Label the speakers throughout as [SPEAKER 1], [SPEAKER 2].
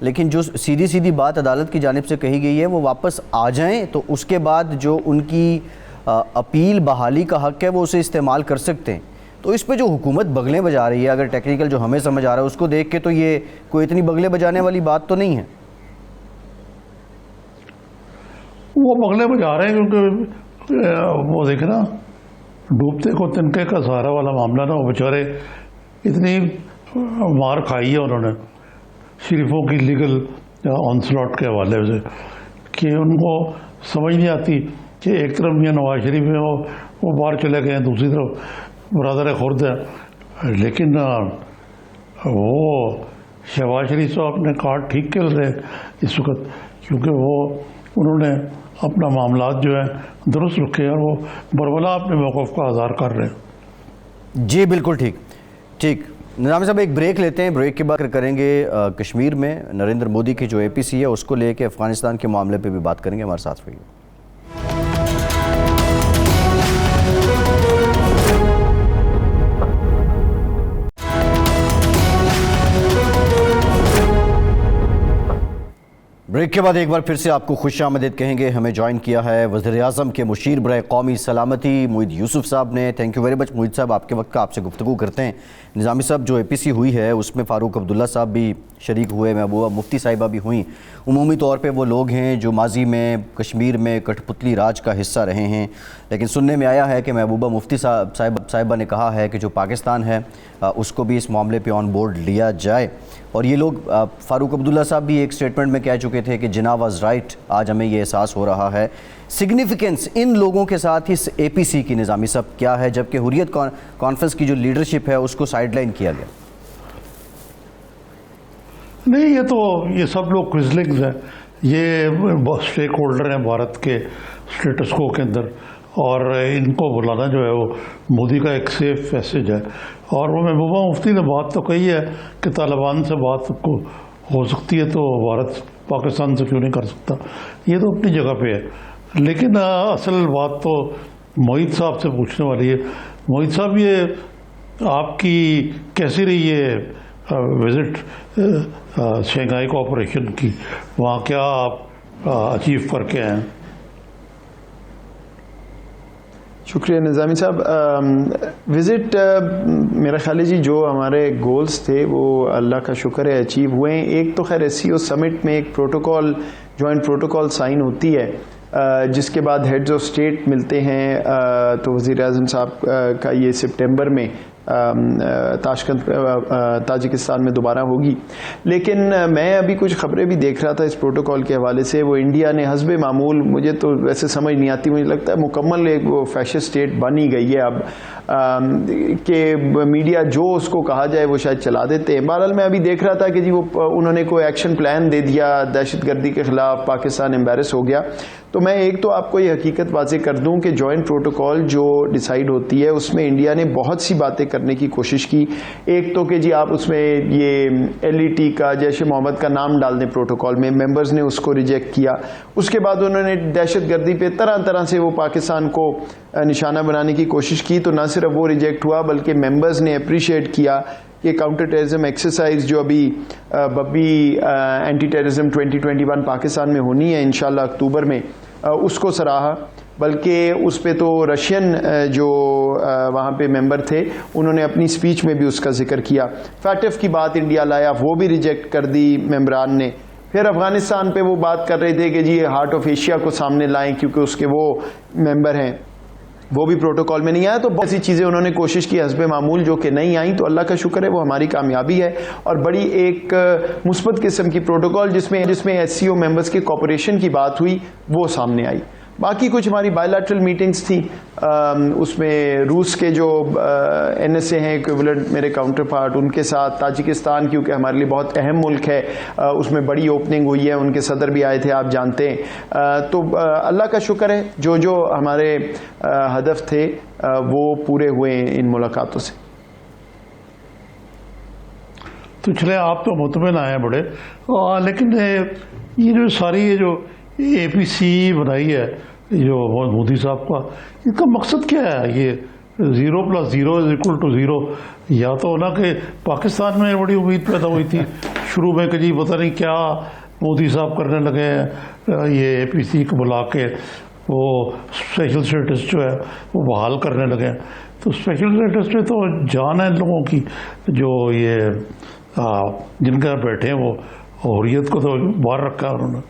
[SPEAKER 1] لیکن جو سیدھی سیدھی بات عدالت کی جانب سے کہی گئی ہے وہ واپس آ جائیں تو اس کے بعد جو ان کی اپیل بحالی کا حق ہے وہ اسے استعمال کر سکتے ہیں. تو اس پہ جو حکومت بغلیں بجا رہی ہے، اگر ٹیکنیکل جو ہمیں سمجھ آ رہا ہے اس کو دیکھ کے تو یہ کوئی اتنی بغلیں بجانے والی بات تو نہیں ہے.
[SPEAKER 2] وہ بغلے بجا رہے ہیں کیونکہ وہ دیکھیں نا، ڈوبتے کو تنکے کا سہارا والا معاملہ نا. وہ بیچارے اتنی مار کھائی ہے انہوں نے شریفوں کی لیگل آنسلاٹ کے حوالے سے کہ ان کو سمجھ نہیں آتی کہ ایک طرف میاں نواز شریف میں وہ باہر چلے گئے ہیں، دوسری طرف برادر خرد ہے. لیکن وہ شہباز شریف صاحب اپنے کارڈ ٹھیک کر رہے اس وقت، کیونکہ انہوں نے اپنا معاملات جو ہیں درست رکھے اور وہ بربلا اپنے موقف کا اظہار کر رہے ہیں.
[SPEAKER 1] جی بالکل ٹھیک. نظامی صاحب ایک بریک لیتے ہیں، بریک کے بعد کریں گے کشمیر میں نریندر مودی کی جو APC ہے اس کو لے کے افغانستان کے معاملے پہ بھی بات کریں گے. ہمارے ساتھ رہیے. بریک کے بعد ایک بار پھر سے آپ کو خوش آمدید کہیں گے. ہمیں جوائن کیا ہے وزیر اعظم کے مشیر برائے قومی سلامتی معید یوسف صاحب نے. تھینک یو ویری مچ معید صاحب، آپ کے وقت کا آپ سے گفتگو کرتے ہیں. نظامی صاحب جو APC ہوئی ہے اس میں فاروق عبداللہ صاحب بھی شریک ہوئے، محبوبہ مفتی صاحبہ بھی ہوئیں. عمومی طور پہ وہ لوگ ہیں جو ماضی میں کشمیر میں کٹھ پتلی راج کا حصہ رہے ہیں، لیکن سننے میں آیا ہے کہ محبوبہ مفتی صاحبہ نے کہا ہے کہ جو پاکستان ہے اس کو بھی اس معاملے پہ آن بورڈ لیا جائے. اور یہ لوگ فاروق عبداللہ صاحب بھی ایک سٹیٹمنٹ میں کہہ چکے تھے کہ جناح واز رائٹ. آج ہمیں یہ احساس ہو رہا ہے. سگنیفیکنس ان لوگوں کے ساتھ اس APC کی نظامی صاحب کیا ہے جبکہ حریت کانفرنس کی جو لیڈرشپ ہے اس کو سائیڈ لائن کیا گیا؟
[SPEAKER 2] نہیں، یہ سب لوگ کوئزلنگز ہیں. یہ اسٹیک ہولڈر ہیں بھارت کے اسٹیٹس کو کے اندر، اور ان کو بلانا جو ہے وہ مودی کا ایک سیف میسیج ہے. اور وہ محبوبہ مفتی نے بات تو کہی ہے کہ طالبان سے بات کو ہو سکتی ہے تو بھارت پاکستان سے کیوں نہیں کر سکتا. یہ تو اپنی جگہ پہ ہے، لیکن اصل بات تو معید صاحب سے پوچھنے والی ہے. معید صاحب، یہ آپ کی کیسی رہی ہے وزٹ شنگھائی کوآپریشن کی؟ وہاں کیا آپ اچیو کر کے آئے ہیں؟
[SPEAKER 3] شکریہ نظامی صاحب. وزٹ میرا خیال ہے جی جو ہمارے گولز تھے وہ اللہ کا شکر ہے اچیو ہوئے ہیں. ایک تو خیر SCO سمٹ میں ایک پروٹوکول، جوائنٹ پروٹوکول سائن ہوتی ہے جس کے بعد ہیڈز آف اسٹیٹ ملتے ہیں. تو وزیر اعظم صاحب کا یہ سپٹمبر میں تاشکند تاجکستان میں دوبارہ ہوگی. لیکن میں ابھی کچھ خبریں بھی دیکھ رہا تھا اس پروٹوکول کے حوالے سے. وہ انڈیا نے حسب معمول، مجھے تو ویسے سمجھ نہیں آتی، مجھے لگتا ہے مکمل ایک وہ فیشسٹ اسٹیٹ بنی گئی ہے اب، کہ میڈیا جو اس کو کہا جائے وہ شاید چلا دیتے ہیں. بہرحال میں ابھی دیکھ رہا تھا کہ جی وہ انہوں نے کوئی ایکشن پلان دے دیا دہشت گردی کے خلاف، پاکستان امبیرس ہو گیا. تو میں ایک تو آپ کو یہ حقیقت واضح کر دوں کہ جوائنٹ پروٹوکول جو ڈیسائیڈ ہوتی ہے اس میں انڈیا نے بہت سی باتیں کرنے کی کوشش کی. ایک تو کہ جی آپ اس میں یہ LET کا، جیش محمد کا نام ڈال دیں پروٹوکول میں، ممبرز نے اس کو ریجیکٹ کیا. اس کے بعد انہوں نے دہشت گردی پہ طرح طرح سے وہ پاکستان کو نشانہ بنانے کی کوشش کی. تو نہ صرف وہ ریجیکٹ ہوا بلکہ ممبرز نے اپریشیٹ کیا کہ کاؤنٹر ٹیررزم ایکسرسائز جو ابھی ببی اینٹی ٹیررزم 2021 پاکستان میں ہونی ہے انشاءاللہ اکتوبر میں، اس کو سراہا. بلکہ اس پہ تو رشین جو وہاں پہ ممبر تھے انہوں نے اپنی سپیچ میں بھی اس کا ذکر کیا. فیٹف کی بات انڈیا لایا، وہ بھی ریجیکٹ کر دی ممبران نے. پھر افغانستان پہ وہ بات کر رہے تھے کہ جی ہارٹ آف ایشیا کو سامنے لائیں کیونکہ اس کے وہ ممبر ہیں، وہ بھی پروٹوکول میں نہیں آیا. تو بہت سی چیزیں انہوں نے کوشش کی حسب معمول جو کہ نہیں آئیں. تو اللہ کا شکر ہے وہ ہماری کامیابی ہے اور بڑی ایک مثبت قسم کی پروٹوکول جس میں SCO ممبرز کے کوپریشن کی بات ہوئی وہ سامنے آئی. باقی کچھ ہماری بائیلیٹرل میٹنگز تھیں، اس میں روس کے جو NSA ہیں ایکویولنٹ میرے کاؤنٹر پارٹ، ان کے ساتھ تاجکستان کیونکہ ہمارے لیے بہت اہم ملک ہے، اس میں بڑی اوپننگ ہوئی ہے، ان کے صدر بھی آئے تھے آپ جانتے ہیں. تو اللہ کا شکر ہے جو ہمارے ہدف تھے وہ پورے ہوئے ہیں ان ملاقاتوں سے.
[SPEAKER 2] تو چلے آپ تو مطمئن آئے ہیں بڑے، لیکن یہ جو ساری یہ جو APC بنائی ہے جو مودی صاحب کا، اس کا مقصد کیا ہے؟ یہ 0 + 0 = 0. یا تو ہونا کہ پاکستان میں بڑی امید پیدا ہوئی تھی شروع میں کہ جی پتہ نہیں کیا مودی صاحب کرنے لگے ہیں، یہ APC کو بلا کے وہ اسپیشل اسٹیٹس جو ہے وہ بحال کرنے لگے ہیں. تو اسپیشل اسٹیٹس میں تو جان ہے لوگوں کی، جو یہ جن کے بیٹھے ہیں وہ حریت کو تو باہر رکھا انہوں نے.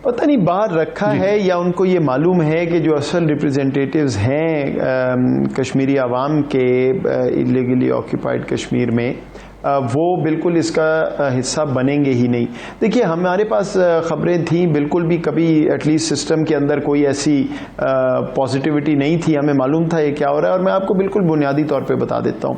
[SPEAKER 3] پتہ نہیں باہر رکھا ہے یا ان کو یہ معلوم ہے کہ جو اصل ریپرزینٹیٹیوز ہیں کشمیری عوام کے ایلیگلی آکیوپائڈ کشمیر میں، وہ بالکل اس کا حصہ بنیں گے ہی نہیں. دیکھیے ہمارے پاس خبریں تھیں، بالکل بھی کبھی ایٹ لیسٹ سسٹم کے اندر کوئی ایسی پازیٹیوٹی نہیں تھی، ہمیں معلوم تھا یہ کیا ہو رہا ہے. اور میں آپ کو بالکل بنیادی طور پہ بتا دیتا ہوں،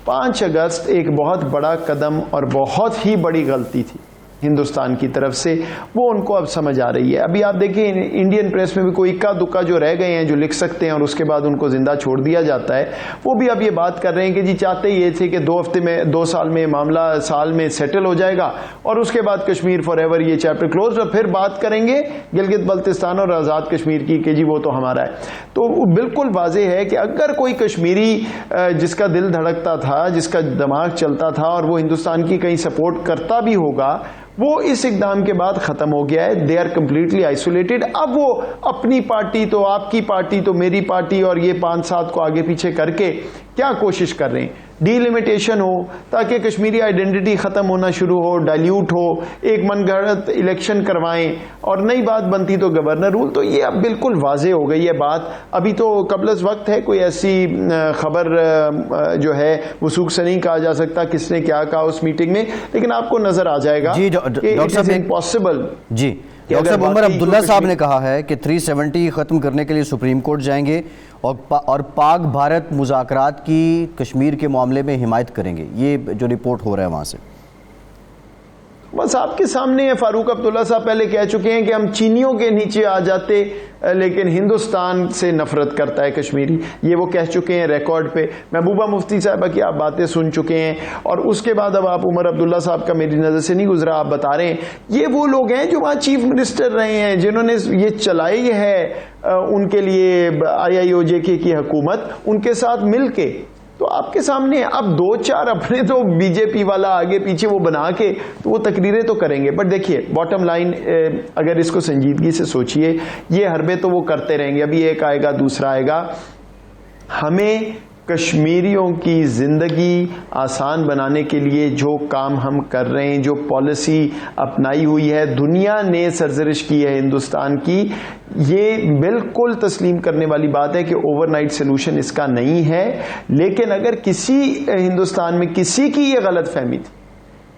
[SPEAKER 3] 5 اگست ایک بہت بڑا قدم اور بہت ہی بڑی غلطی تھی ہندوستان کی طرف سے، وہ ان کو اب سمجھ آ رہی ہے. ابھی آپ دیکھیں انڈین پریس میں بھی کوئی اکا دکا جو رہ گئے ہیں جو لکھ سکتے ہیں اور اس کے بعد ان کو زندہ چھوڑ دیا جاتا ہے، وہ بھی اب یہ بات کر رہے ہیں کہ جی چاہتے یہ تھے کہ 2 ہفتے میں 2 سال میں معاملہ سال میں سیٹل ہو جائے گا اور اس کے بعد کشمیر فار ایور یہ چیپٹر کلوز، اور پھر بات کریں گے گلگت بلتستان اور آزاد کشمیر کی کہ جی وہ تو ہمارا ہے. تو بالکل واضح ہے کہ اگر کوئی کشمیری جس کا دل دھڑکتا تھا، جس کا دماغ چلتا تھا اور وہ ہندوستان کی کہیں سپورٹ کرتا بھی ہوگا، وہ اس اقدام کے بعد ختم ہو گیا ہے. They are completely isolated. اب وہ اپنی پارٹی تو آپ کی پارٹی تو میری پارٹی اور یہ 5-7 کو آگے پیچھے کر کے کیا کوشش کر رہے ہیں؟ ڈی لمیٹیشن ہو تاکہ کشمیری آئیڈینٹی ختم ہونا شروع ہو، ڈائلیوٹ ہو، ایک من گھڑت الیکشن کروائیں اور نئی بات بنتی تو گورنر رول. تو یہ اب بالکل واضح ہو گئی ہے بات. ابھی تو قبل از وقت ہے، کوئی ایسی خبر جو ہے وثوق سے نہیں کہا جا سکتا کس نے کیا کہا اس میٹنگ میں، لیکن آپ کو نظر آ جائے گا کہ اٹ از امپاسبل.
[SPEAKER 1] جی ڈاکٹر صاحب، عمر عبداللہ صاحب نے کہا ہے کہ 370 ختم کرنے کے لیے سپریم کورٹ جائیں گے اور پاک بھارت مذاکرات کی کشمیر کے معاملے میں حمایت کریں گے. یہ جو رپورٹ ہو رہا ہے وہاں سے
[SPEAKER 3] بس آپ کے سامنے ہے. فاروق عبداللہ صاحب پہلے کہہ چکے ہیں کہ ہم چینیوں کے نیچے آ جاتے لیکن ہندوستان سے نفرت کرتا ہے کشمیری. یہ وہ کہہ چکے ہیں ریکارڈ پہ. محبوبہ مفتی صاحبہ کی آپ باتیں سن چکے ہیں اور اس کے بعد اب آپ عمر عبداللہ صاحب کا میری نظر سے نہیں گزرا، آپ بتا رہے ہیں یہ وہ لوگ ہیں جو وہاں چیف منسٹر رہے ہیں، جنہوں نے یہ چلائی ہے ان کے لیے IIOJ کی حکومت، ان کے ساتھ مل کے. تو آپ کے سامنے اب 2-4 اپنے تو بی جے پی والا آگے پیچھے وہ بنا کے تو وہ تقریریں تو کریں گے. بٹ دیکھیے باٹم لائن اگر اس کو سنجیدگی سے سوچئے، یہ حربے تو وہ کرتے رہیں گے. ابھی ایک آئے گا دوسرا آئے گا. ہمیں کشمیریوں کی زندگی آسان بنانے کے لیے جو کام ہم کر رہے ہیں، جو پالیسی اپنائی ہوئی ہے، دنیا نے سرزرش کی ہے ہندوستان کی، یہ بالکل تسلیم کرنے والی بات ہے کہ اوور نائٹ سلوشن اس کا نہیں ہے. لیکن اگر کسی ہندوستان میں کسی کی یہ غلط فہمی تھی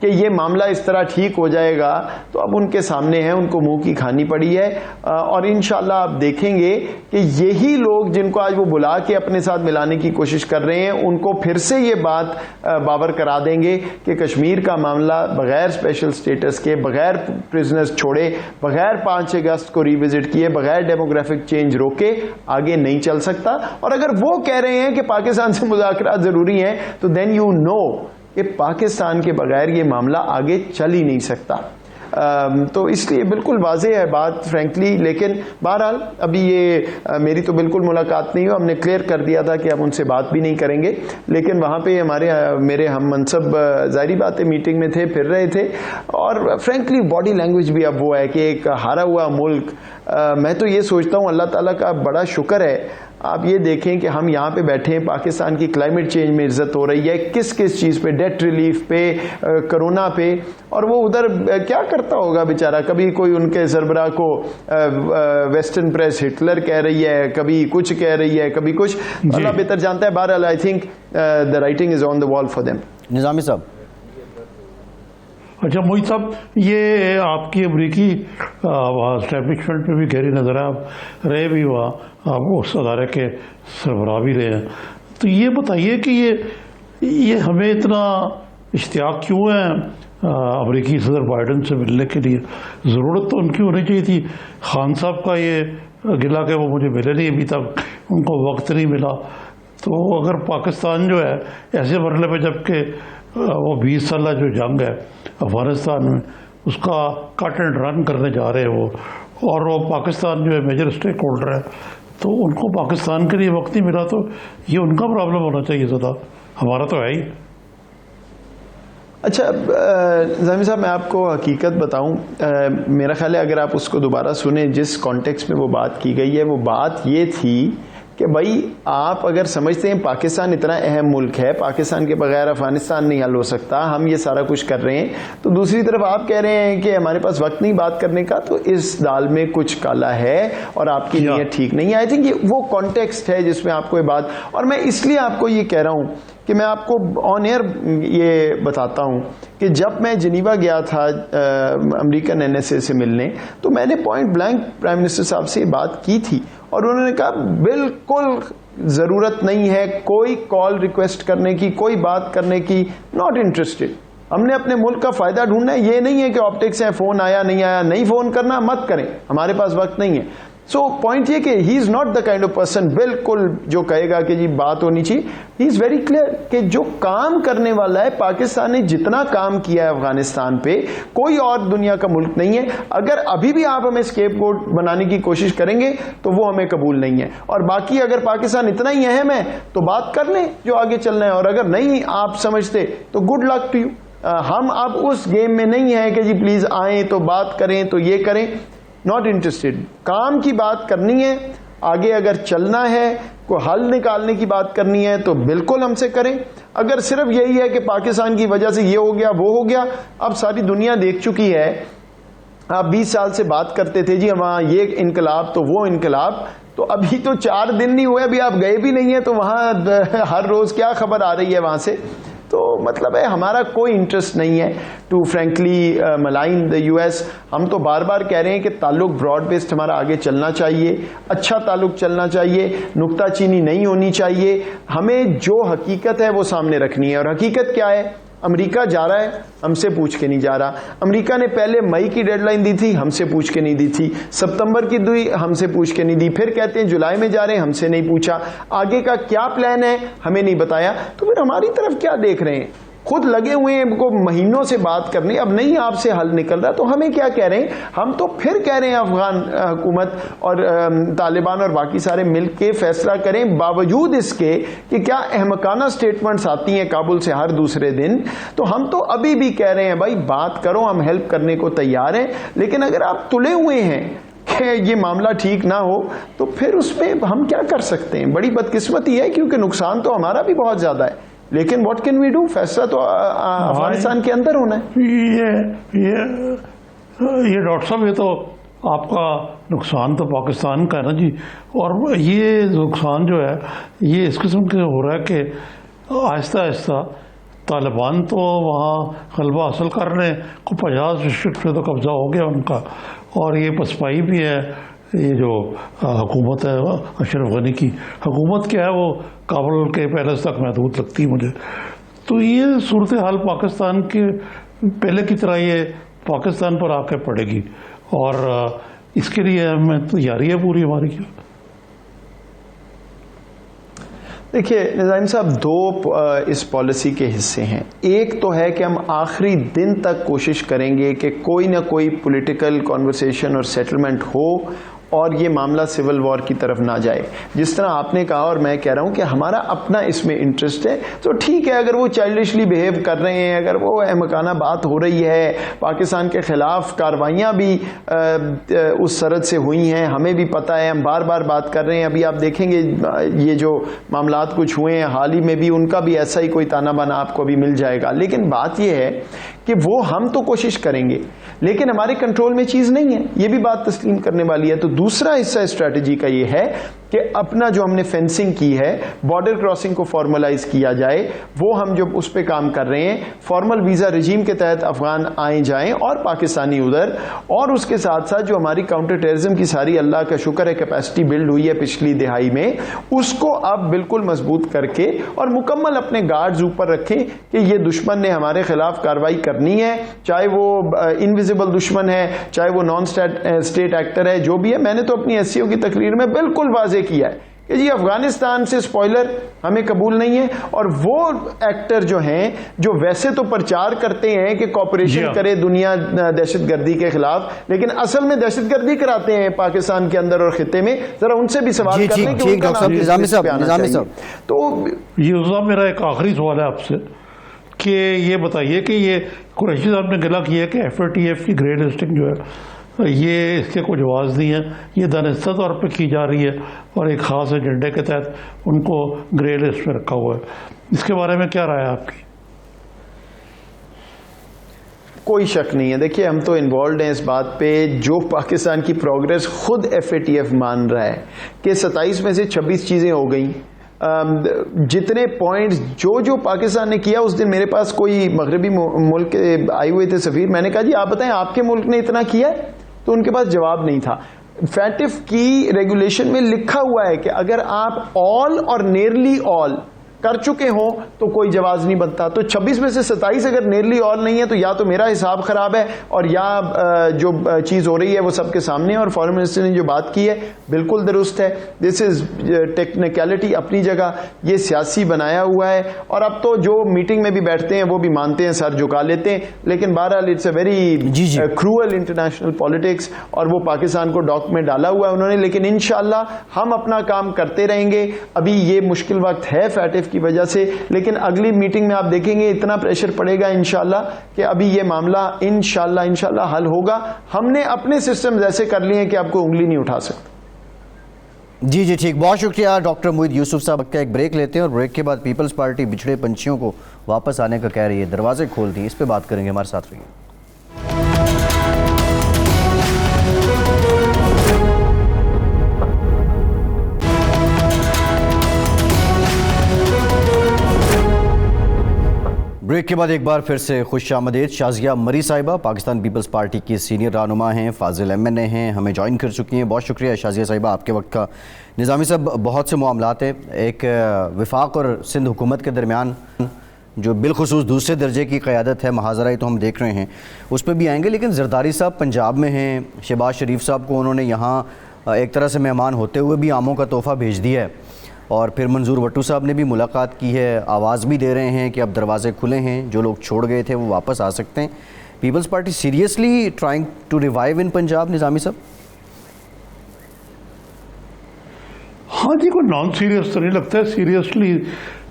[SPEAKER 3] کہ یہ معاملہ اس طرح ٹھیک ہو جائے گا، تو اب ان کے سامنے ہے، ان کو منہ کی کھانی پڑی ہے. اور انشاءاللہ آپ دیکھیں گے کہ یہی لوگ جن کو آج وہ بلا کے اپنے ساتھ ملانے کی کوشش کر رہے ہیں، ان کو پھر سے یہ بات باور کرا دیں گے کہ کشمیر کا معاملہ بغیر اسپیشل سٹیٹس کے، بغیر پرزنرز چھوڑے، بغیر 5 اگست کو ریوزٹ کیے، بغیر ڈیموگرافک چینج روکے آگے نہیں چل سکتا. اور اگر وہ کہہ رہے ہیں کہ پاکستان سے مذاکرات ضروری ہیں، تو دین یو نو کہ پاکستان کے بغیر یہ معاملہ آگے چل ہی نہیں سکتا. تو اس لیے بالکل واضح ہے بات فرینکلی. لیکن بہرحال ابھی یہ میری تو بالکل ملاقات نہیں ہو، ہم نے کلیئر کر دیا تھا کہ ہم ان سے بات بھی نہیں کریں گے. لیکن وہاں پہ میرے ہم منصب ظاہری بات ہے میٹنگ میں تھے، پھر رہے تھے، اور فرینکلی باڈی لینگویج بھی اب وہ ہے کہ ایک ہارا ہوا ملک. میں تو یہ سوچتا ہوں اللہ تعالیٰ کا بڑا شکر ہے. آپ یہ دیکھیں کہ ہم یہاں پہ بیٹھے ہیں، پاکستان کی کلائمیٹ چینج میں عزت ہو رہی ہے، کس چیز پہ، ڈیٹ ریلیف پہ، کرونا پہ، اور وہ ادھر کیا کرتا ہوگا بیچارہ. کبھی کوئی ان کے سربراہ کو ویسٹرن پریس ہٹلر کہہ رہی ہے، کبھی کچھ کہہ رہی ہے، کبھی کچھ. اللہ بہتر جانتا ہے. بہرحال I think the writing is آن دا وال فار دیم.
[SPEAKER 1] نظامی صاحب.
[SPEAKER 2] اچھا موہت صاحب، یہ آپ کی امریکی اسٹیبلشمنٹ میں بھی گہری نظر ہے، آپ رہے بھی ہوا، آپ اس ادارے کے سربراہ بھی رہے ہیں. تو یہ بتائیے کہ یہ ہمیں اتنا اشتیاق کیوں ہے امریکی صدر بائیڈن سے ملنے کے لیے؟ ضرورت تو ان کی ہونی چاہیے تھی. خان صاحب کا یہ گلا کہ وہ مجھے ملے نہیں ابھی تک، ان کو وقت نہیں ملا. تو اگر پاکستان جو ہے ایسے مرحلے پہ، جب کہ وہ 20 سالہ جو جنگ ہے افغانستان میں، اس کا کٹ اینڈ رن کرنے جا رہے ہیں وہ، اور وہ پاکستان جو ہے میجر اسٹیک ہولڈر ہے، تو ان کو پاکستان کے لیے وقت نہیں ملا، تو یہ ان کا پرابلم ہونا چاہیے زیادہ، ہمارا تو ہے ہی.
[SPEAKER 3] اچھا نظامی صاحب، میں آپ کو حقیقت بتاؤں، میرا خیال ہے اگر آپ اس کو دوبارہ سنیں جس کانٹیکسٹ میں وہ بات کی گئی ہے، وہ بات یہ تھی کہ بھائی آپ اگر سمجھتے ہیں پاکستان اتنا اہم ملک ہے، پاکستان کے بغیر افغانستان نہیں حل ہو سکتا، ہم یہ سارا کچھ کر رہے ہیں، تو دوسری طرف آپ کہہ رہے ہیں کہ ہمارے پاس وقت نہیں بات کرنے کا، تو اس دال میں کچھ کالا ہے اور آپ کی نیت ٹھیک نہیں ہے. آئی تھنک یہ وہ کانٹیکسٹ ہے جس میں آپ کو یہ بات، اور میں اس لیے آپ کو یہ کہہ رہا ہوں کہ میں آپ کو آن ایئر یہ بتاتا ہوں کہ جب میں جنیوا گیا تھا امریکن NSA سے ملنے، تو میں نے پوائنٹ بلینک پرائم منسٹر صاحب سے یہ بات کی تھی، اور انہوں نے کہا بالکل ضرورت نہیں ہے کوئی کال ریکویسٹ کرنے کی، کوئی بات کرنے کی، ناٹ انٹرسٹڈ. ہم نے اپنے ملک کا فائدہ ڈھونڈنا ہے، یہ نہیں ہے کہ آپٹکس ہیں، فون آیا نہیں آیا، نہیں فون کرنا مت کریں، ہمارے پاس وقت نہیں ہے. سو پوائنٹ یہ کہ he is not the kind of person بالکل جو کہے گا کہ جی بات ہونی چاہیے. ہی از ویری کلیئر کہ جو کام کرنے والا ہے، پاکستان نے جتنا کام کیا ہے افغانستان پہ کوئی اور دنیا کا ملک نہیں ہے. اگر ابھی بھی آپ ہمیں اسکیپ گوٹ بنانے کی کوشش کریں گے تو وہ ہمیں قبول نہیں ہے. اور باقی اگر پاکستان اتنا ہی اہم ہے تو بات کر لیں جو آگے چلنا ہے، اور اگر نہیں آپ سمجھتے تو گڈ لک ٹو یو. ہم اب اس گیم میں نہیں ہیں کہ جی پلیز آئیں تو بات کریں تو یہ کریں، ناٹ انٹرسٹڈ. کام کی بات کرنی ہے، آگے اگر چلنا ہے، کوئی حل نکالنے کی بات کرنی ہے تو بالکل ہم سے کریں. اگر صرف یہی ہے کہ پاکستان کی وجہ سے یہ ہو گیا وہ ہو گیا، اب ساری دنیا دیکھ چکی ہے. آپ 20 سال سے بات کرتے تھے جی وہاں یہ انقلاب تو وہ انقلاب، تو ابھی تو 4 دن نہیں ہوئے، ابھی آپ گئے بھی نہیں ہیں، تو وہاں ہر روز کیا خبر آ رہی ہے وہاں سے. تو مطلب ہے ہمارا کوئی انٹرسٹ نہیں ہے ٹو فرینکلی ملائن دا US. ہم تو بار بار کہہ رہے ہیں کہ تعلق براڈ بیسڈ ہمارا آگے چلنا چاہیے، اچھا تعلق چلنا چاہیے، نکتہ چینی نہیں ہونی چاہیے. ہمیں جو حقیقت ہے وہ سامنے رکھنی ہے، اور حقیقت کیا ہے؟ امریکہ جا رہا ہے، ہم سے پوچھ کے نہیں جا رہا. امریکہ نے پہلے مئی کی ڈیڈ لائن دی تھی، ہم سے پوچھ کے نہیں دی تھی. ستمبر کی دی، ہم سے پوچھ کے نہیں دی. پھر کہتے ہیں جولائی میں جا رہے ہیں، ہم سے نہیں پوچھا. آگے کا کیا پلان ہے ہمیں نہیں بتایا. تو پھر ہماری طرف کیا دیکھ رہے ہیں؟ خود لگے ہوئے ہیں کو مہینوں سے بات کرنے، اب نہیں آپ سے حل نکل رہا تو ہمیں کیا کہہ رہے ہیں؟ ہم تو پھر کہہ رہے ہیں افغان حکومت اور طالبان اور باقی سارے مل کے فیصلہ کریں، باوجود اس کے کہ کیا احمقانہ سٹیٹمنٹس آتی ہیں کابل سے ہر دوسرے دن. تو ہم تو ابھی بھی کہہ رہے ہیں بھائی بات کرو، ہم ہیلپ کرنے کو تیار ہیں. لیکن اگر آپ تلے ہوئے ہیں کہ یہ معاملہ ٹھیک نہ ہو تو پھر اس پہ ہم کیا کر سکتے ہیں؟ بڑی بدقسمتی ہے، کیونکہ نقصان تو ہمارا بھی بہت زیادہ ہے، لیکن واٹ کین وی ڈو؟ فیصلہ تو افغانستان کے اندر ہونا ہے.
[SPEAKER 2] یہ ڈاکٹر صاحب، یہ تو آپ کا نقصان تو پاکستان کا ہے نا جی. اور یہ نقصان جو ہے یہ اس قسم کے ہو رہا ہے کہ آہستہ آہستہ طالبان تو وہاں غلبہ حاصل کر رہے ہیں، 50 ڈسٹرکٹ پہ تو قبضہ ہو گیا ان کا، اور یہ پسپائی بھی ہے. یہ جو حکومت ہے اشرف غنی کی حکومت کیا ہے وہ کابل کے پیلس تک محدود لگتی ہے مجھے. تو یہ صورتحال پاکستان کے پہلے کی طرح یہ پاکستان پر آ کے پڑے گی، اور اس کے لیے ہمیں تیاری ہے پوری ہماری.
[SPEAKER 3] دیکھیے نظام صاحب، 2 اس پالیسی کے حصے ہیں. ایک تو ہے کہ ہم آخری دن تک کوشش کریں گے کہ کوئی نہ کوئی پولیٹیکل کنورسیشن اور سیٹلمنٹ ہو اور یہ معاملہ سول وار کی طرف نہ جائے. جس طرح آپ نے کہا اور میں کہہ رہا ہوں کہ ہمارا اپنا اس میں انٹرسٹ ہے، تو ٹھیک ہے اگر وہ چائلڈشلی بہیو کر رہے ہیں، اگر وہ احمقانہ بات ہو رہی ہے، پاکستان کے خلاف کاروائیاں بھی اس سرحد سے ہوئی ہیں، ہمیں بھی پتہ ہے، ہم بار بار بات کر رہے ہیں. ابھی آپ دیکھیں گے یہ جو معاملات کچھ ہوئے ہیں حال ہی میں بھی، ان کا بھی ایسا ہی کوئی تانا بانا آپ کو بھی مل جائے گا. لیکن بات یہ ہے کہ وہ ہم تو کوشش کریں گے لیکن ہمارے کنٹرول میں چیز نہیں ہے، یہ بھی بات تسلیم کرنے والی ہے. تو دوسرا حصہ اسٹریٹجی کا یہ ہے کہ اپنا جو ہم نے فینسنگ کی ہے، بارڈر کراسنگ کو فارملائز کیا جائے، وہ ہم جو اس پہ کام کر رہے ہیں. فارمل ویزا رجیم کے تحت افغان آئیں جائیں اور پاکستانی ادھر، اور اس کے ساتھ ساتھ جو ہماری کاؤنٹر ٹیررزم کی ساری اللہ کا شکر ہے کیپیسٹی بلڈ ہوئی ہے پچھلی دہائی میں، اس کو اب بالکل مضبوط کر کے اور مکمل اپنے گارڈز اوپر رکھیں کہ یہ دشمن نے ہمارے خلاف کارروائی کرنی ہے، چاہے وہ انویزیبل دشمن ہے، چاہے وہ نان اسٹیٹ ایکٹر ہے، جو بھی ہے. میں نے تو اپنی SCO کی تقریر میں بالکل واضح کیا ہے کہ جی افغانستان سے سپوائلر ہمیں قبول نہیں ہے. اور وہ ایکٹر جو ہیں جو ویسے تو پرچار کرتے ہیں کہ کوپریشن کرے دنیا دہشت گردی کے خلاف، لیکن اصل میں دہشت گردی کراتے ہیں پاکستان کے اندر اور خطے میں، ذرا ان سے بھی سوال کر لیں کہ ان کا نام
[SPEAKER 1] نظامی صاحب.
[SPEAKER 3] تو
[SPEAKER 2] یہ میرا ایک آخری سوال ہے آپ سے کہ یہ بتائیے کہ یہ قریشی صاحب نے گلا کیا کہ FATF کی گرے لسٹنگ جو ہے یہ اس کے کوئی جواز نہیں ہے، یہ دانستہ طور پہ کی جا رہی ہے اور ایک خاص ایجنڈے کے تحت ان کو گرے لسٹ میں رکھا ہوا ہے. اس کے بارے میں کیا رائے ہے آپ کی؟
[SPEAKER 3] کوئی شک نہیں ہے. دیکھیے ہم تو انوالوڈ ہیں اس بات پہ، جو پاکستان کی پروگرس خود FATF مان رہا ہے کہ 27 میں سے 26 چیزیں ہو گئیں. جتنے پوائنٹس جو پاکستان نے کیا، اس دن میرے پاس کوئی مغربی ملک کے آئے ہوئے تھے سفیر، میں نے کہا جی آپ بتائیں آپ کے ملک نے اتنا کیا ہے؟ تو ان کے پاس جواب نہیں تھا. FATF کی ریگولیشن میں لکھا ہوا ہے کہ اگر آپ آل اور نیئرلی آل کر چکے ہوں تو کوئی جواز نہیں بنتا. تو 26 میں سے 27 اگر نیئرلی آل نہیں ہے تو یا تو میرا حساب خراب ہے اور یا جو چیز ہو رہی ہے وہ سب کے سامنے ہے. اور فارن منسٹر نے جو بات کی ہے بالکل درست ہے. دس از ٹیکنیکلٹی اپنی جگہ، یہ سیاسی بنایا ہوا ہے. اور اب تو جو میٹنگ میں بھی بیٹھتے ہیں وہ بھی مانتے ہیں، سر جھکا لیتے ہیں. لیکن بہرحال it's a very cruel international politics, اور وہ پاکستان کو ڈاک میں ڈالا ہوا ہے انہوں نے. لیکن انشاءاللہ ہم اپنا کام کرتے رہیں گے. ابھی یہ مشکل وقت ہے FATF کی وجہ سے، لیکن اگلی میٹنگ میں آپ دیکھیں گے اتنا پریشر پڑے گا انشاءاللہ کہ ابھی یہ معاملہ انشاءاللہ حل ہوگا. ہم نے اپنے سسٹم ایسے کر لیے ہیں کہ آپ کو انگلی نہیں اٹھا سکتے.
[SPEAKER 1] جی ٹھیک، بہت شکریہ ڈاکٹر موید یوسف صاحب. کا ایک بریک لیتے ہیں اور بریک کے بعد پیپلز پارٹی بچھڑے پنچھیوں کو واپس آنے کا کہہ رہی ہے، دروازے کھول دیے، اس پہ بات کریں گے. ہمارے ساتھ رہیے. بریک کے بعد ایک بار پھر سے خوش آمدید. شازیہ مری صاحبہ پاکستان پیپلز پارٹی کی سینئر رہنما ہیں، فاضل MNA ہیں، ہمیں جوائن کر چکی ہیں. بہت شکریہ شازیہ صاحبہ آپ کے وقت کا. نظامی صاحب بہت سے معاملات ہیں، ایک وفاق اور سندھ حکومت کے درمیان جو بالخصوص دوسرے درجے کی قیادت ہے، محاذرہ تو ہم دیکھ رہے ہیں، اس پہ بھی آئیں گے. لیکن زرداری صاحب پنجاب میں ہیں، شہباز شریف صاحب کو انہوں نے یہاں ایک طرح سے مہمان ہوتے ہوئے بھی آموں کا تحفہ بھیج دیا ہے، اور پھر منظور وٹو صاحب نے بھی ملاقات کی ہے، آواز بھی دے رہے ہیں کہ اب دروازے کھلے ہیں، جو لوگ چھوڑ گئے تھے وہ واپس آ سکتے ہیں. Peoples Party seriously trying to revive in Punjab Nizami صاحب؟
[SPEAKER 2] ہاں جی، کوئی نان سیریس تو نہیں لگتا ہے، سیریسلی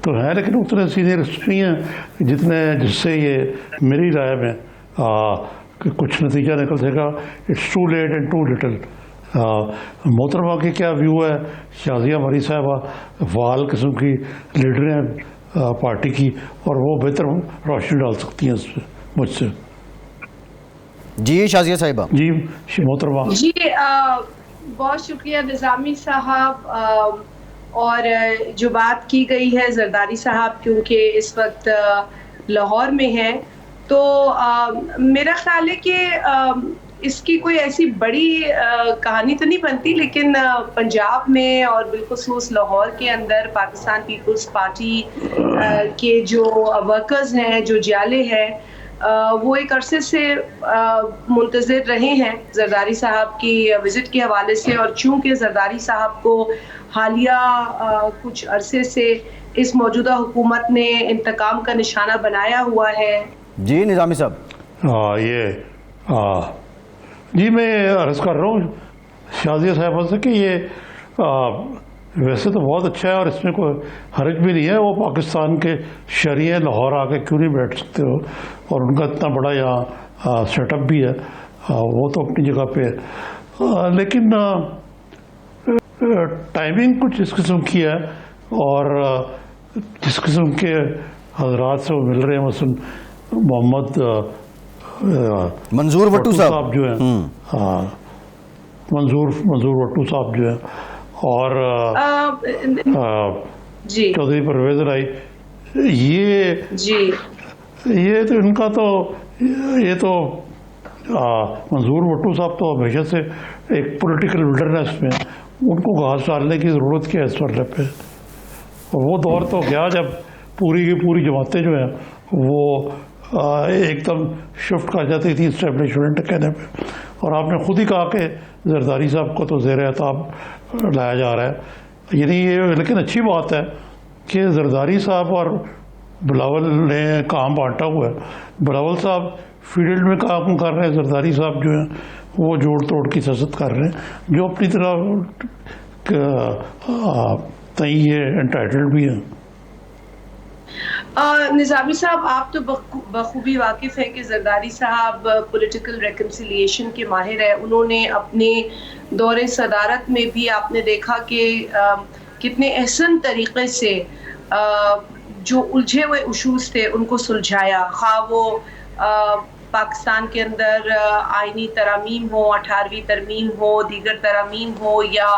[SPEAKER 2] تو ہے لیکن اتنے سیریس نہیں ہیں جس سے یہ میری رائے میں کہ کچھ نتیجہ نکل سکے گا. It's too late and too little. محترمہ کی کیا ویو ہے؟ شازیہ مری صاحبہ فعال قسم کی لیڈر ہیں پارٹی کی، اور وہ بہتر روشنی ڈال سکتی ہیں اس پہ مجھ سے.
[SPEAKER 1] جی شازیہ صاحبہ.
[SPEAKER 2] جی محترمہ.
[SPEAKER 4] جی بہت شکریہ نظامی صاحب. اور جو بات کی گئی ہے زرداری صاحب کیونکہ اس وقت لاہور میں ہیں، تو میرا خیال ہے کہ اس کی کوئی ایسی بڑی کہانی تو نہیں بنتی، لیکن پنجاب میں اور بالخصوص لاہور کے اندر پاکستان پیپلز پارٹی کے جو ورکرز ہیں، جو جالے ہیں، وہ ایک عرصے سے منتظر رہے ہیں زرداری صاحب کی وزٹ کے حوالے سے. اور چونکہ زرداری صاحب کو حالیہ کچھ عرصے سے اس موجودہ حکومت نے انتقام کا نشانہ بنایا ہوا ہے.
[SPEAKER 1] جی نظامی صاحب.
[SPEAKER 2] جی میں عرض کر رہا ہوں شازیہ صاحبہ سے کہ یہ ویسے تو بہت اچھا ہے اور اس میں کوئی حرج بھی نہیں ہے. وہ پاکستان کے شہری ہیں، لاہور آ کے کیوں نہیں بیٹھ سکتے ہو، اور ان کا اتنا بڑا یہاں سیٹ اپ بھی ہے، وہ تو اپنی جگہ پہ ہے. لیکن ٹائمنگ کچھ اس قسم کی ہے، اور جس قسم کے حضرات سے وہ مل رہے ہیں، مثلا محمد
[SPEAKER 1] منظور وٹو
[SPEAKER 2] صاحب جو ہیں، ہاں منظور وٹو صاحب جو ہیں، اور چودھری پرویز رائی، یہ تو ان کا تو یہ تو منظور وٹو صاحب تو ہمیشہ سے ایک پولیٹیکل ولڈرنیس میں، ان کو گھاس ڈالنے کی ضرورت کیا ہے اس مرحلے پہ. اور وہ دور تو گیا جب پوری کی پوری جماعتیں جو ہیں وہ ایک دم شفٹ کر جاتی تھی اسٹیبلشمنٹ کہنے پہ. اور آپ نے خود ہی کہا کہ زرداری صاحب کو تو زیر اعتاب لایا جا رہا ہے. یعنی یہ لیکن اچھی بات ہے کہ زرداری صاحب اور بلاول نے کام بانٹا ہوا ہے. بلاول صاحب فیلڈ میں کام کر رہے ہیں, زرداری صاحب جو ہیں وہ جوڑ توڑ کی سیاست کر رہے ہیں, جو اپنی طرح یہ انٹائٹلڈ بھی ہیں.
[SPEAKER 4] نظامی صاحب آپ تو بخوبی واقف ہیں کہ زرداری صاحب پولیٹیکل ریکنسیلیشن کے ماہر ہیں. انہوں نے اپنے دور صدارت میں بھی آپ نے دیکھا کہ کتنے احسن طریقے سے جو الجھے ہوئے ایشوز تھے ان کو سلجھایا, خواہ وہ پاکستان کے اندر آئینی ترامیم ہو, 18ویں ترمیم ہو, دیگر ترامیم ہو, یا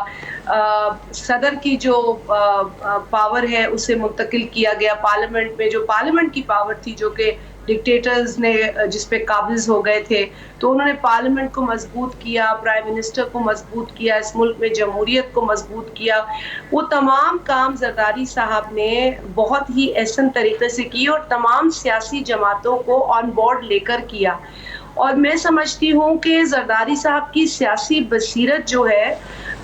[SPEAKER 4] صدر کی جو پاور ہے اسے منتقل کیا گیا پارلیمنٹ میں, جو پارلیمنٹ کی پاور تھی جو کہ ڈکٹیٹرز نے جس پہ قابض ہو گئے تھے, تو انہوں نے پارلیمنٹ کو مضبوط کیا, پرائم منسٹر کو مضبوط کیا, اس ملک میں جمہوریت کو مضبوط کیا. وہ تمام کام زرداری صاحب نے بہت ہی احسن طریقے سے کی اور تمام سیاسی جماعتوں کو آن بورڈ لے کر کیا. اور میں سمجھتی ہوں کہ زرداری صاحب کی سیاسی بصیرت جو ہے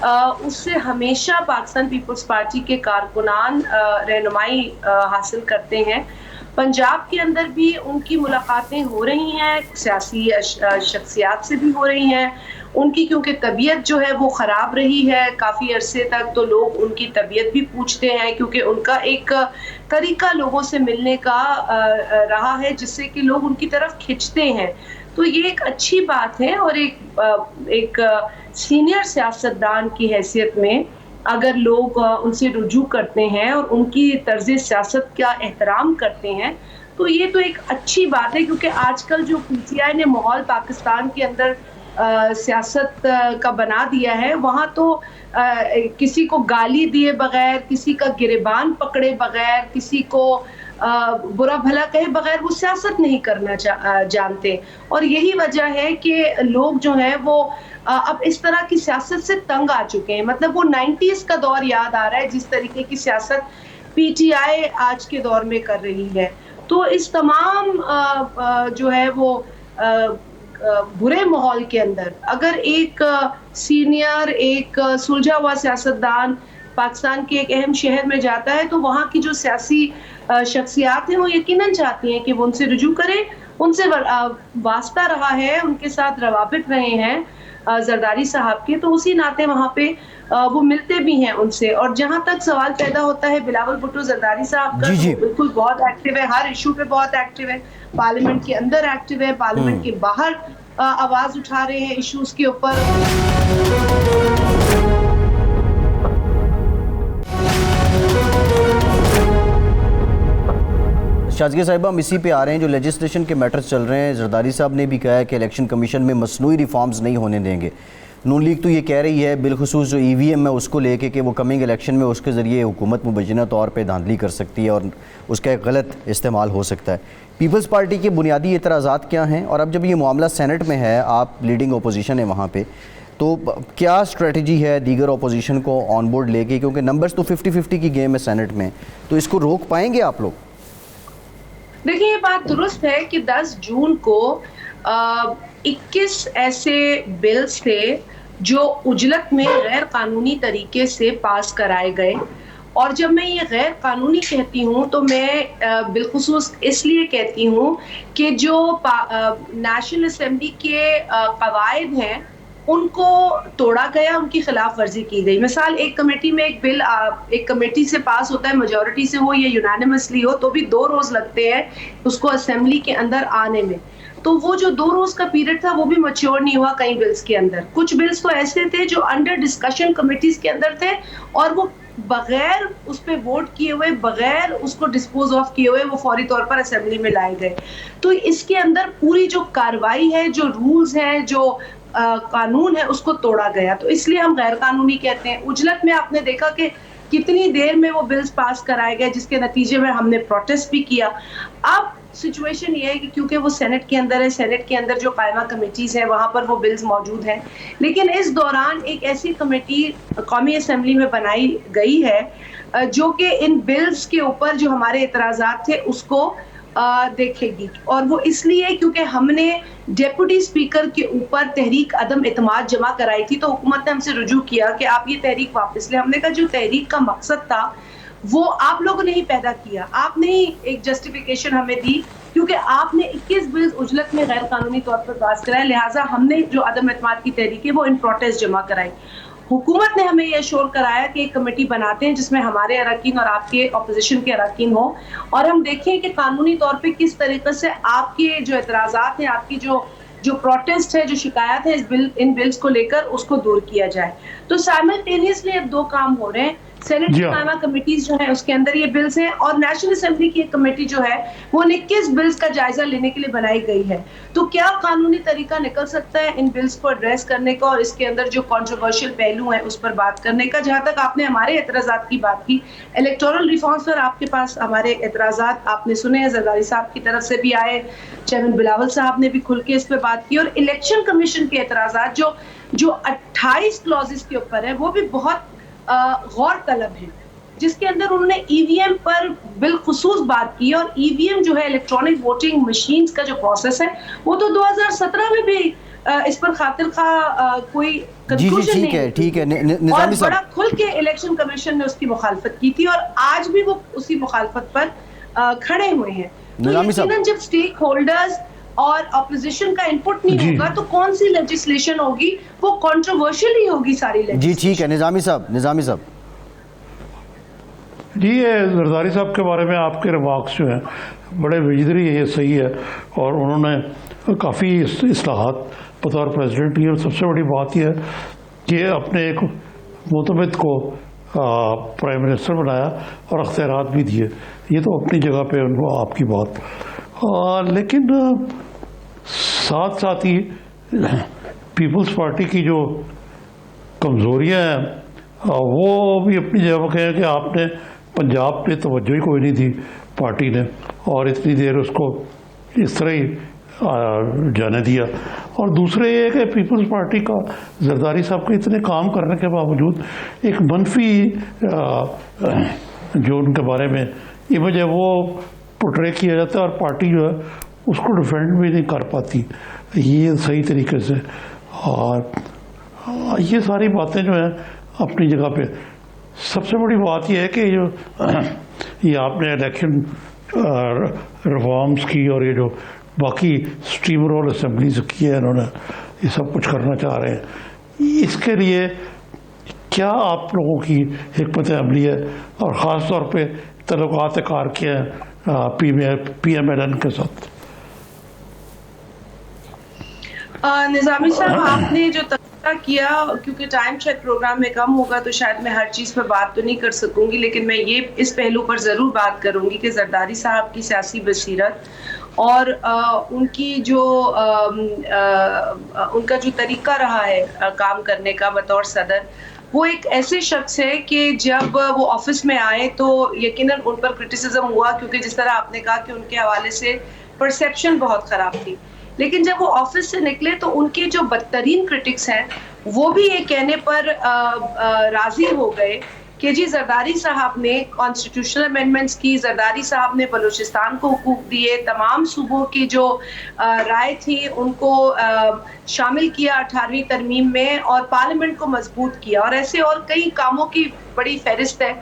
[SPEAKER 4] اس سے ہمیشہ پاکستان پیپلز پارٹی کے کارکنان رہنمائی حاصل کرتے ہیں. پنجاب کے اندر بھی ان کی ملاقاتیں ہو رہی ہیں, سیاسی شخصیات سے بھی ہو رہی ہیں. ان کی کیونکہ طبیعت جو ہے وہ خراب رہی ہے کافی عرصے تک, تو لوگ ان کی طبیعت بھی پوچھتے ہیں کیونکہ ان کا ایک طریقہ لوگوں سے ملنے کا رہا ہے جس سے کہ لوگ ان کی طرف کھنچتے ہیں. تو یہ ایک اچھی بات ہے, اور ایک سینئر سیاستدان کی حیثیت میں اگر لوگ ان سے رجوع کرتے ہیں اور ان کی طرز سیاست کا احترام کرتے ہیں تو یہ تو ایک اچھی بات ہے. کیونکہ آج کل جو پی ٹی آئی نے ماحول پاکستان کے اندر سیاست کا بنا دیا ہے, وہاں تو کسی کو گالی دیے بغیر, کسی کا گریبان پکڑے بغیر, کسی کو برا بھلا کہے بغیر وہ سیاست نہیں کرنا جانتے. اور یہی وجہ ہے کہ لوگ جو ہیں وہ اب اس طرح کی سیاست سے تنگ آ چکے ہیں. مطلب وہ 90s کا دور یاد آ رہا ہے جس طریقے کی سیاست پی ٹی آئی آج کے دور میں کر رہی ہے. تو اس تمام جو ہے وہ برے ماحول کے اندر اگر ایک سینئر, ایک سلجھا ہوا سیاستدان پاکستان کے ایک اہم شہر میں جاتا ہے تو وہاں کی جو سیاسی شخصیات ہیں وہ یقیناً چاہتی ہیں کہ وہ ان سے رجوع کریں, ان سے واسطہ رہا ہے, ان کے ساتھ روابط رہے ہیں زرداری صاحب کے, تو اسی ناطے وہاں پہ وہ ملتے بھی ہیں ان سے. اور جہاں تک سوال پیدا ہوتا ہے بلاول بھٹو زرداری صاحب کا, بالکل بہت ایکٹیو ہے, ہر ایشو پہ بہت ایکٹیو ہے, پارلیمنٹ کے اندر ایکٹیو ہے, پارلیمنٹ کے باہر آواز اٹھا رہے ہیں ایشوز کے اوپر.
[SPEAKER 1] شازیہ صاحبہ, ہم اسی پہ آ رہے ہیں جو لیجسلیشن کے میٹرز چل رہے ہیں. زرداری صاحب نے بھی کہا ہے کہ الیکشن کمیشن میں مصنوعی ریفارمز نہیں ہونے دیں گے. نون لیگ تو یہ کہہ رہی ہے بالخصوص جو ای وی ایم ہے اس کو لے کے کہ وہ کمنگ الیکشن میں اس کے ذریعے حکومت مبینہ طور پہ دھاندلی کر سکتی ہے اور اس کا ایک غلط استعمال ہو سکتا ہے. پیپلز پارٹی کے بنیادی اعتراضات کیا ہیں, اور اب جب یہ معاملہ سینٹ میں ہے, آپ لیڈنگ اپوزیشن ہے وہاں پہ, تو کیا اسٹریٹجی ہے دیگر اپوزیشن کو آن بورڈ لے کے, کیونکہ نمبرز تو 50-50 کی گیم ہے سینٹ میں, تو اس کو روک پائیں گے آپ لوگ؟
[SPEAKER 4] دیکھیں یہ بات درست ہے کہ 10 جون کو 21 ایسے بلز تھے جو اجلت میں غیر قانونی طریقے سے پاس کرائے گئے. اور جب میں یہ غیر قانونی کہتی ہوں تو میں بالخصوص اس لیے کہتی ہوں کہ جو نیشنل اسمبلی کے قواعد ہیں ان کو توڑا گیا, ان کی خلاف ورزی کی گئی. مثال, ایک کمیٹی میں ایک بل ایک کمیٹی سے پاس ہوتا ہے, میجورٹی سے ہو یا یونانیمسلی ہو, تو بھی 2 روز لگتے ہیں اس کو اسمبلی کے اندر آنے میں. تو وہ جو 2 روز کا پیریڈ تھا وہ بھی میچور نہیں ہوا کئی بلز کے اندر. کچھ بلز تو ایسے تھے جو انڈر ڈسکشن کمیٹیز کے اندر تھے اور وہ بغیر اس پہ ووٹ کیے ہوئے, بغیر اس کو ڈسپوز آف کیے ہوئے وہ فوری طور پر اسمبلی میں لائے گئے. تو اس کے اندر پوری جو کارروائی ہے, جو رولز ہیں, جو قانون ہے, اس کو توڑا گیا. تو اس لیے ہم غیر قانونی کہتے ہیں. اجلت میں آپ نے دیکھا کہ کتنی دیر میں وہ بلز پاس کرائے گئے, جس کے نتیجے میں ہم نے پروٹیسٹ بھی کیا. اب سچویشن یہ ہے کہ کیونکہ وہ سینٹ کے اندر ہے, سینٹ کے اندر جو قائمہ کمیٹیز ہیں وہاں پر وہ بلز موجود ہیں, لیکن اس دوران ایک ایسی کمیٹی قومی اسمبلی میں بنائی گئی ہے جو کہ ان بلز کے اوپر جو ہمارے اعتراضات تھے اس کو دیکھے گی, اور وہ اس لیے کیونکہ ہم نے ڈیپوٹی اسپیکر کے اوپر تحریک عدم اعتماد جمع کرائی تھی, تو حکومت نے ہم سے رجوع کیا کہ آپ یہ تحریک واپس لیں. ہم نے کہا جو تحریک کا مقصد تھا وہ آپ لوگوں نے ہی پیدا کیا, آپ نے ہی ایک جسٹیفیکیشن ہمیں دی, کیونکہ آپ نے 21 بلز عجلت میں غیر قانونی طور پر پاس کرائے, لہٰذا ہم نے جو عدم اعتماد کی تحریک ہے وہ ان پروٹیسٹ جمع کرائی. حکومت نے ہمیں یہ اشور کرایا کہ ایک کمیٹی بناتے ہیں جس میں ہمارے اراکین اور آپ کے اپوزیشن کے اراکین ہوں, اور ہم دیکھیں کہ قانونی طور پہ کس طریقے سے آپ کے جو اعتراضات ہیں, آپ کی جو پروٹیسٹ ہے, جو شکایات ہے ان بلز کو لے کر, اس کو دور کیا جائے. تو سائملٹینیسلی اب دو کام ہو رہے ہیں. سینٹ کی قائمہ کمیٹیز جو ہیں اس کے اندر یہ بلز ہیں, اور نیشنل اسمبلی کی ایک کمیٹی جو ہے وہ 21 بلز کا جائزہ لینے کے لیے بنائی گئی ہے. تو کیا قانونی طریقہ نکل سکتا ہے ان بلز کو ایڈریس کرنے کا اور اس کے اندر جو کنٹروورشل پہلو ہیں اس پر بات کرنے کا. جہاں تک آپ نے ہمارے اعتراضات کی بات کی, الیکٹورل ریفارمز پر آپ کے پاس ہمارے اعتراضات آپ نے سنے ہیں, زرداری صاحب کی طرف سے بھی آئے, چیئرمین بلاول صاحب نے بھی کھل کے اس پہ بات کی, اور الیکشن کمیشن کے اعتراضات جو 28 کلوزز کے اوپر ہے وہ بھی بہت غور طلب ہے, جس کے اندر انہوں نے ای وی ایم پر بالخصوص بات کی. اور ای وی ایم جو ہے الیکٹرانک ووٹنگ مشینز کا جو پروسیس ہے وہ تو 2017 میں بھی اس پر خاطر خواہ کوئی کنکلوژن نہیں.
[SPEAKER 1] ٹھیک ہے
[SPEAKER 4] اور بڑا کھل کے الیکشن کمیشن نے اس کی مخالفت کی تھی, اور آج بھی وہ اسی مخالفت پر کھڑے ہوئے ہیں. تو یقیناً جب اسٹیک ہولڈرز اور اپوزیشن کا انپٹ نہیں ہوگا تو کون سی لیجسلیشن ہوگی, وہ کنٹروورشل ہی ہوگی ساری لیجسلیشن.
[SPEAKER 1] جی ٹھیک ہے, نظامی صاحب.
[SPEAKER 2] جی یہ زرداری صاحب کے بارے میں آپ کے ریمارکس جو ہیں بڑے وجدری ہے, یہ صحیح ہے, اور انہوں نے کافی اصلاحات بطور پریزیڈنٹ کی, اور سب سے بڑی بات یہ ہے کہ اپنے ایک معتمد کو پرائم منسٹر بنایا اور اختیارات بھی دیے. یہ تو اپنی جگہ پہ ان کو آپ کی بات, لیکن ساتھ ساتھ ہی پیپلز پارٹی کی جو کمزوریاں ہیں وہ بھی اپنی جگہ پہ ہیں کہ آپ نے پنجاب پہ توجہ ہی کوئی نہیں دی پارٹی نے, اور اتنی دیر اس کو اس طرح ہی جانے دیا. اور دوسرے یہ کہ پیپلز پارٹی کا زرداری صاحب کے اتنے کام کرنے کے باوجود ایک منفی جو ان کے بارے میں امیج ہے وہ پورٹرے کیا جاتا ہے, اور پارٹی جو ہے اس کو ڈیفینڈ بھی نہیں کر پاتی یہ صحیح طریقے سے. اور یہ ساری باتیں جو ہیں اپنی جگہ پہ. سب سے بڑی بات یہ ہے کہ جو یہ آپ نے الیکشن ریفارمز کی, اور یہ جو باقی اسٹیم رول اسمبلیز کی ہے انہوں نے, یہ سب کچھ کرنا چاہ رہے ہیں, اس کے لیے کیا آپ لوگوں کی حکمت عملی ہے, اور خاص طور پہ تعلقات کار کیا ہیں پی ایم ایل این کے ساتھ؟
[SPEAKER 4] نظامی صاحب آپ نے جو تذکرہ کیا, کیونکہ ٹائم شاید پروگرام میں کم ہوگا تو شاید میں ہر چیز پہ بات تو نہیں کر سکوں گی, لیکن میں یہ اس پہلو پر ضرور بات کروں گی کہ زرداری صاحب کی سیاسی بصیرت اور ان کی جو ان کا جو طریقہ رہا ہے کام کرنے کا بطور صدر, وہ ایک ایسے شخص ہے کہ جب وہ آفس میں آئے تو یقیناً ان پر کرٹیسزم ہوا, کیونکہ جس طرح آپ نے کہا کہ ان کے حوالے سے پرسیپشن بہت خراب تھی, لیکن جب وہ آفس سے نکلے تو ان کے جو بدترین کرٹکس ہیں وہ بھی یہ کہنے پر راضی ہو گئے کہ جی زرداری صاحب نے کانسٹیٹیوشنل امینڈمنٹس کی, زرداری صاحب نے بلوچستان کو حقوق دیے, تمام صوبوں کی جو رائے تھی ان کو شامل کیا 18ویں ترمیم میں, اور پارلیمنٹ کو مضبوط کیا, اور ایسے اور کئی کاموں کی بڑی فہرست ہے.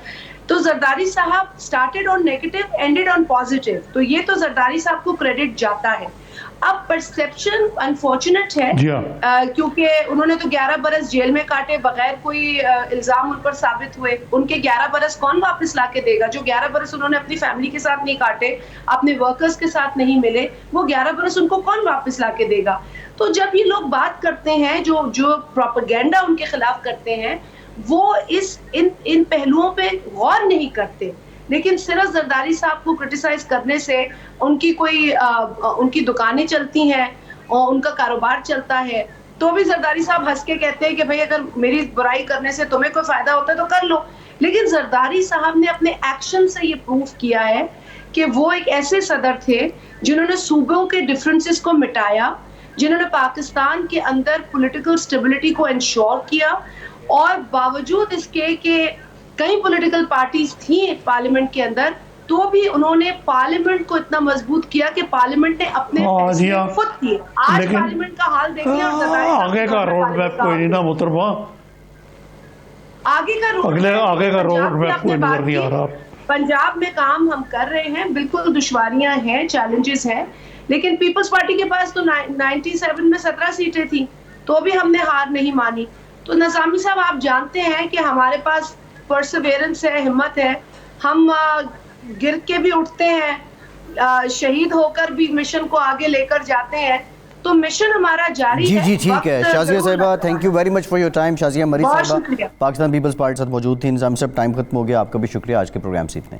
[SPEAKER 4] تو زرداری صاحب started on negative ended on positive, تو یہ تو زرداری صاحب کو کریڈٹ جاتا ہے. اب پرسیپشن انفارچونیٹ ہے کیونکہ انہوں نے تو 11 برس جیل میں کاٹے بغیر کوئی الزام ان پر ثابت ہوئے. ان کے 11 برس کون واپس لا کے دے گا؟ جو 11 برس انہوں نے اپنی فیملی کے ساتھ نہیں کاٹے, اپنے ورکرز کے ساتھ نہیں ملے, وہ 11 برس ان کو کون واپس لا کے دے گا؟ تو جب یہ لوگ بات کرتے ہیں, جو پروپیگنڈا ان کے خلاف کرتے ہیں, وہ ان پہلوؤں پہ غور نہیں کرتے, لیکن صرف زرداری صاحب کو کرٹیسائز کرنے سے ان کی دکانیں چلتی ہیں اور ان کا کاروبار چلتا ہے. تو بھی زرداری صاحب ہنس کے کہتے ہیں کہ بھئی اگر میری برائی کرنے سے تمہیں کوئی فائدہ ہوتا ہے تو کر لو. لیکن زرداری صاحب نے اپنے ایکشن سے یہ پروف کیا ہے کہ وہ ایک ایسے صدر تھے جنہوں نے صوبوں کے ڈفرینسز کو مٹایا, جنہوں نے پاکستان کے اندر پولیٹیکل سٹیبلٹی کو انشور کیا, اور باوجود اس کے کہ کئی پولیٹیکل پارٹیز تھیں پارلیمنٹ کے اندر, تو بھی انہوں نے پارلیمنٹ کو اتنا مضبوط کیا کہ پارلیمنٹ نے اپنے فیصلے خود کیے. آج پارلیمنٹ کا حال دیکھیں اور
[SPEAKER 2] آگے کا روڈ میپ کوئی نہیں نا محترمہ,
[SPEAKER 4] آگے کا روڈ میپ کوئی نظر نہیں آ رہا. پنجاب میں کام ہم کر رہے ہیں, بالکل دشواریاں ہیں, چیلنجز ہیں, لیکن پیپلز پارٹی کے پاس تو 97 میں 17 سیٹیں تھیں تو بھی ہم نے ہار نہیں مانی. تو نظامی صاحب آپ جانتے ہیں کہ ہمارے پاس پرسیویرنس ہے, ہمت ہے, ہم گر کے بھی اٹھتے ہیں, شہید ہو کر بھی مشن کو آگے لے کر جاتے ہیں, تو مشن ہمارا جاری ہے.
[SPEAKER 1] جی ٹھیک ہے شازیہ صاحبہ, thank you very much for your time. Shazia Marri صاحبہ پاکستان پیپلز پارٹی سے موجود تھی. نظامی صاحب ٹائم ختم ہو گیا, آپ کا بھی شکریہ آج کے پروگرام سے اتنے.